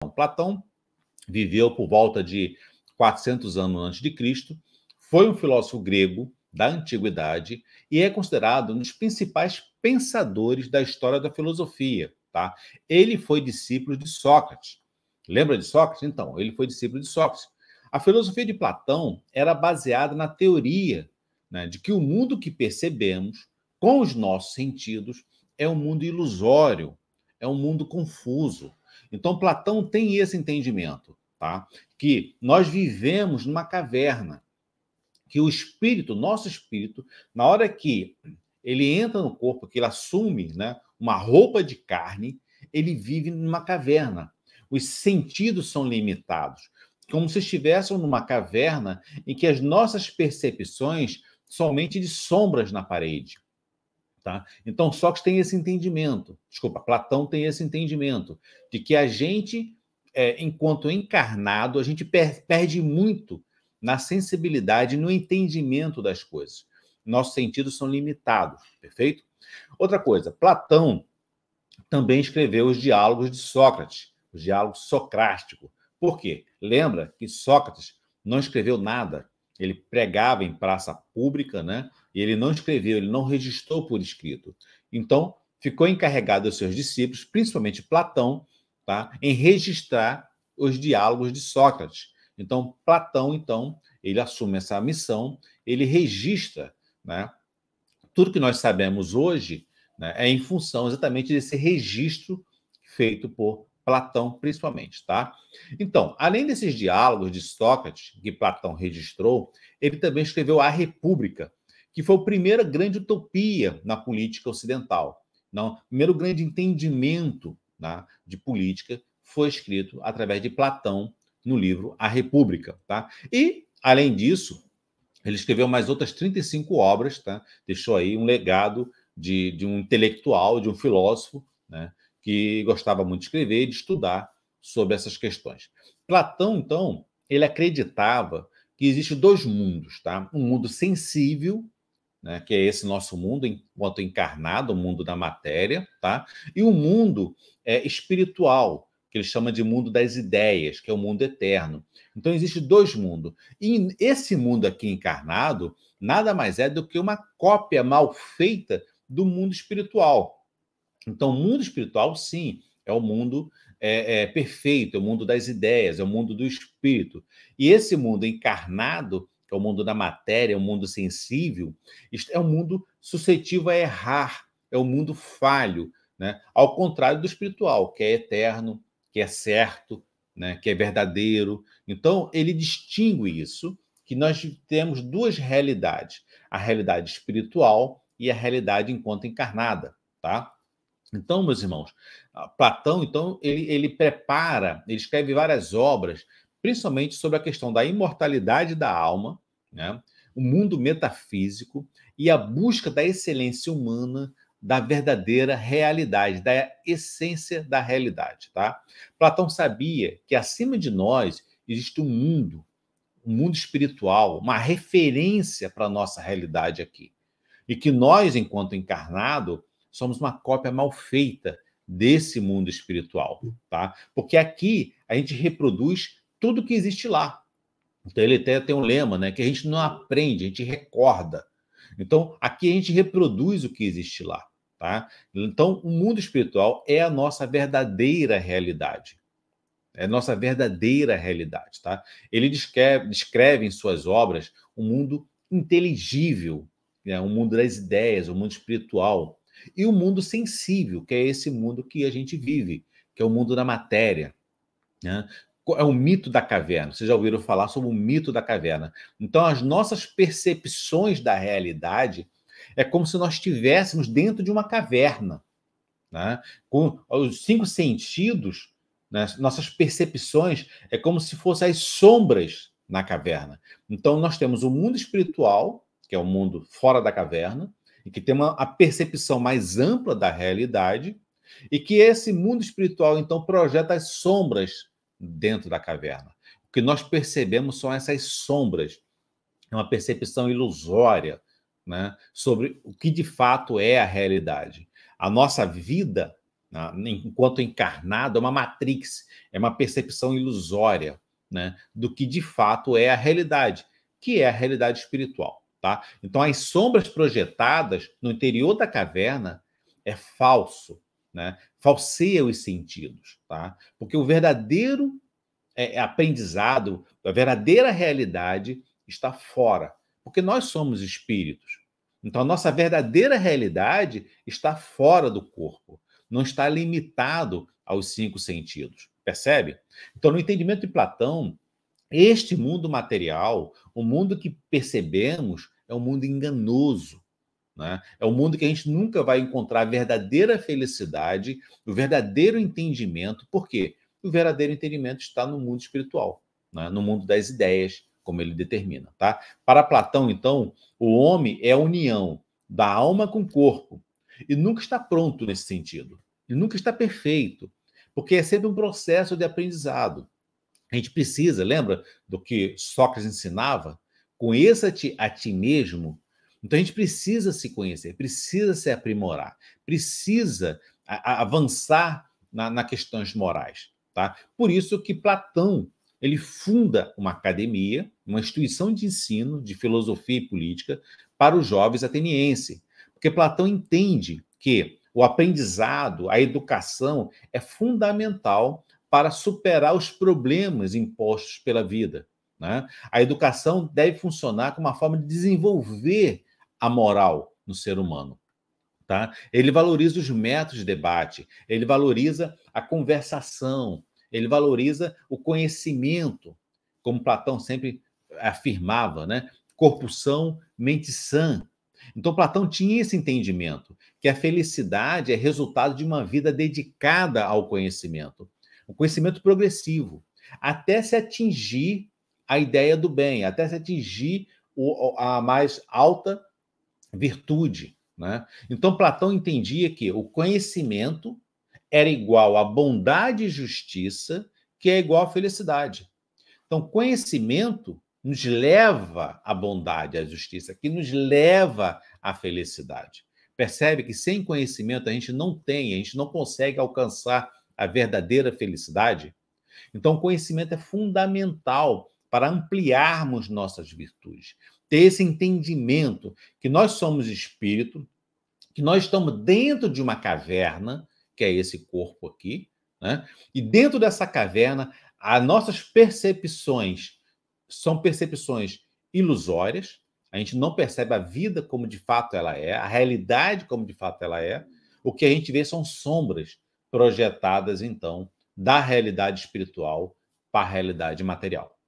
Platão viveu por volta de 400 anos antes de Cristo, foi um filósofo grego da antiguidade e é considerado um dos principais pensadores da história da filosofia, tá? Ele foi discípulo de Sócrates. Lembra de Sócrates? Então, ele foi discípulo de Sócrates. A filosofia de Platão era baseada na teoria, né, de que o mundo que percebemos com os nossos sentidos é um mundo ilusório, é um mundo confuso. Então, Platão tem esse entendimento, tá? Que nós vivemos numa caverna, que o espírito, nosso espírito, na hora que ele entra no corpo, que ele assume, né, uma roupa de carne, ele vive numa caverna. Os sentidos são limitados, como se estivéssemos numa caverna em que as nossas percepções somente de sombras na parede. Tá? Então, Sócrates tem esse entendimento, Platão tem esse entendimento, de que a gente, enquanto encarnado, a gente perde muito na sensibilidade, no entendimento das coisas. Nossos sentidos são limitados, perfeito? Outra coisa, Platão também escreveu os diálogos de Sócrates, os diálogos socráticos. Por quê? Lembra que Sócrates não escreveu nada. Ele pregava em praça pública, né? E ele não escreveu, ele não registrou por escrito. Então, ficou encarregado aos seus discípulos, principalmente Platão, tá? Em registrar os diálogos de Sócrates. Então, Platão, ele assume essa missão, ele registra, né, tudo que nós sabemos hoje, né, é em função exatamente desse registro feito por Platão, principalmente, tá? Então, além desses diálogos de Sócrates, que Platão registrou, ele também escreveu A República, que foi a primeira grande utopia na política ocidental. Não, o primeiro grande entendimento, né, de política foi escrito através de Platão no livro A República, tá? E, além disso, ele escreveu mais outras 35 obras, tá? Deixou aí um legado de um intelectual, de um filósofo, né, que gostava muito de escrever e de estudar sobre essas questões. Platão, então, ele acreditava que existem dois mundos, tá? Um mundo sensível, né, que é esse nosso mundo enquanto encarnado, o mundo da matéria, tá? E um mundo espiritual, que ele chama de mundo das ideias, que é o mundo eterno. Então, existe dois mundos. E esse mundo aqui encarnado nada mais é do que uma cópia mal feita do mundo espiritual. Então, o mundo espiritual, sim, é o mundo perfeito, é o mundo das ideias, é o mundo do espírito. E esse mundo encarnado, que é o mundo da matéria, é o mundo sensível, é um mundo suscetível a errar, é um mundo falho, né? Ao contrário do espiritual, que é eterno, que é certo, né? Que é verdadeiro. Então, ele distingue isso, que nós temos duas realidades, a realidade espiritual e a realidade enquanto encarnada, tá? Então, meus irmãos, Platão, então, ele prepara, ele escreve várias obras, principalmente sobre a questão da imortalidade da alma, né? O mundo metafísico e a busca da excelência humana, da verdadeira realidade, da essência da realidade, tá? Platão sabia que acima de nós existe um mundo espiritual, uma referência para a nossa realidade aqui. E que nós, enquanto encarnado, somos uma cópia mal feita desse mundo espiritual, tá? Porque aqui a gente reproduz tudo que existe lá. Então ele até tem um lema, né, que a gente não aprende, a gente recorda. Então aqui a gente reproduz o que existe lá, tá? Então o mundo espiritual é a nossa verdadeira realidade. É a nossa verdadeira realidade, tá? Ele descreve em suas obras um mundo inteligível, né? Um mundo das ideias, um mundo espiritual, e o um mundo sensível, que é esse mundo que a gente vive, que é o mundo da matéria, né? É o mito da caverna. Vocês já ouviram falar sobre o mito da caverna? Então, as nossas percepções da realidade é como se nós estivéssemos dentro de uma caverna, né? Com os cinco sentidos, né? Nossas percepções é como se fossem as sombras na caverna. Então, nós temos o mundo espiritual, que é o mundo fora da caverna, e que tem a percepção mais ampla da realidade, e que esse mundo espiritual, então, projeta as sombras dentro da caverna. O que nós percebemos são essas sombras, é uma percepção ilusória, né, sobre o que de fato é a realidade. A nossa vida, enquanto encarnado, é uma matrix, é uma percepção ilusória, né, do que de fato é a realidade, que é a realidade espiritual. Tá? Então, as sombras projetadas no interior da caverna é falso, né? Falseia os sentidos, tá? Porque o verdadeiro aprendizado, a verdadeira realidade está fora, porque nós somos espíritos. Então, a nossa verdadeira realidade está fora do corpo, não está limitado aos 5 sentidos, percebe? Então, no entendimento de Platão, este mundo material, o mundo que percebemos, é um mundo enganoso, né? É um mundo que a gente nunca vai encontrar a verdadeira felicidade, o verdadeiro entendimento. Por quê? O verdadeiro entendimento está no mundo espiritual, né? No mundo das ideias, como ele determina. Tá? Para Platão, então, o homem é a união da alma com o corpo e nunca está pronto nesse sentido. Ele nunca está perfeito, porque é sempre um processo de aprendizado. A gente precisa, lembra do que Sócrates ensinava? Conheça-te a ti mesmo. Então a gente precisa se conhecer, precisa se aprimorar, precisa avançar na questões morais. Tá? Por isso que Platão ele funda uma academia, uma instituição de ensino de filosofia e política para os jovens atenienses. Porque Platão entende que o aprendizado, a educação é fundamental para superar os problemas impostos pela vida. Né? A educação deve funcionar como uma forma de desenvolver a moral no ser humano. Tá? Ele valoriza os métodos de debate, ele valoriza a conversação, ele valoriza o conhecimento, como Platão sempre afirmava, né? Corpo são, mente sã. Então, Platão tinha esse entendimento, que a felicidade é resultado de uma vida dedicada ao conhecimento, o conhecimento progressivo, até se atingir a ideia do bem, até se atingir a mais alta virtude. Né? Então, Platão entendia que o conhecimento era igual a bondade e justiça, que é igual a felicidade. Então, conhecimento nos leva à bondade, à justiça, que nos leva à felicidade. Percebe que sem conhecimento a gente não consegue alcançar a verdadeira felicidade? Então, o conhecimento é fundamental para ampliarmos nossas virtudes. Ter esse entendimento que nós somos espírito, que nós estamos dentro de uma caverna, que é esse corpo aqui, né? E dentro dessa caverna, as nossas percepções são percepções ilusórias, a gente não percebe a vida como de fato ela é, a realidade como de fato ela é. O que a gente vê são sombras projetadas, então, da realidade espiritual para a realidade material.